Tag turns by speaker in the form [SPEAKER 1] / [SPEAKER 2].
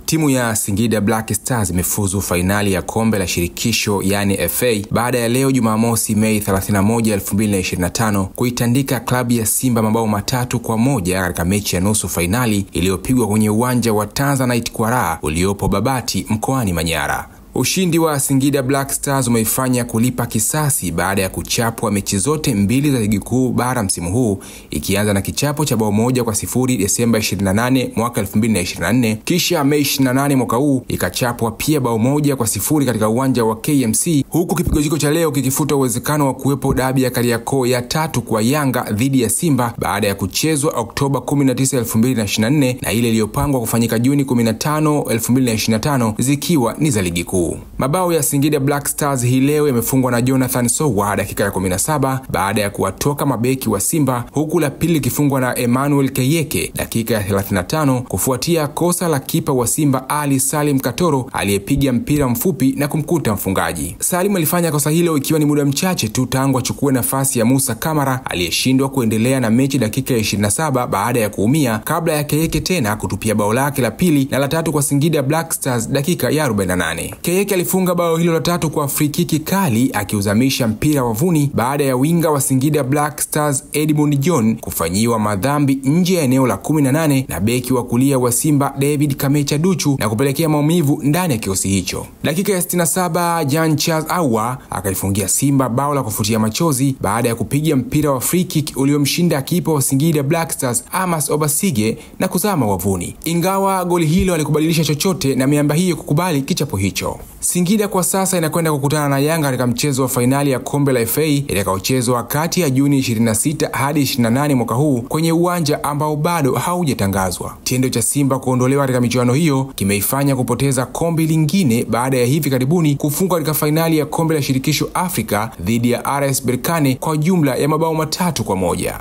[SPEAKER 1] Timu ya Singida Black Stars imefuzu fainali ya kombe la shirikisho yani FA baada ya leo Jumamosi Mei 31, 2025 kuitandika klabu ya Simba mabao 3-1 katika mechi ya nusu fainali iliyopigwa kwenye uwanja wa Tanzanite Kwaraa uliopo Babati mkoani Manyara. Ushindi wa Singida Black Stars umeifanya kulipa kisasi baada ya kuchapwa mechi zote mbili za ligi kuu bara msimu huu, ikianza na kichapo cha bao 1-0 Desemba 28 mwaka 2024, kisha Mei 28 mwaka huu ikachapwa pia bao 1-0 katika uwanja wa KMC, huku kipigo jiko cha leo kikifuta uwezekano wa kuwepo dabi ya Kariakoo ya 3 kwa Yanga dhidi ya Simba baada ya kuchezwa Oktoba 19, 2024 na ile iliyopangwa kufanyika Juni 15, 2025 zikiwa ni za ligi kuu. Mabao ya Singida Black Stars hii leo yamefungwa na Jonathan Sowa dakika ya 17 baada ya kuwatoka mabeki wa Simba, huku la pili likifungwa na Emmanuel Keyeke dakika ya 35 kufuatia kosa la kipa wa Simba Ali Salim Katoro aliyepiga mpira mfupi na kumkuta mfungaji. Salim alifanya kosa hilo ikiwa ni muda mchache tu tangu achukue nafasi ya Musa Kamara aliyeshindwa kuendelea na mechi dakika ya 27 baada ya kuumia, kabla ya Keyeke tena kutupia bao lake la pili na la tatu kwa Singida Black Stars dakika ya 48. Keyeke alifunga bao hilo la tatu kwa free kick kali akiuzamisha mpira wavuni baada ya winga wa Singida Black Stars Edmund John kufanyiwa madhambi nje ya eneo la 18 na beki wa kulia wa Simba David Kamecha Duchu na kupelekea maumivu ndani ya kikosi hicho. Dakika ya 67 Jean Charles Ahoua akaifungia Simba bao la kufutia machozi baada ya kupiga mpira wa free kick uliomshinda kipa wa Singida Black Stars Amos Obasige na kuzama wavuni. Ingawa goli hilo alikubadilisha chochote na miamba hiyo kukubali kichapo hicho. Singida kwa sasa inakwenda kukutana na Yanga katika mchezo wa fainali ya kombe la FA itakayochezwa kati ya Juni 26 hadi 28 mwaka huu kwenye uwanja ambao bado haujatangazwa. Kitendo cha Simba kuondolewa katika michuano hiyo kimeifanya kupoteza kombe lingine baada ya hivi karibuni kufungwa katika fainali ya kombe la shirikisho Afrika dhidi ya RS Berkane kwa jumla ya mabao 3-1.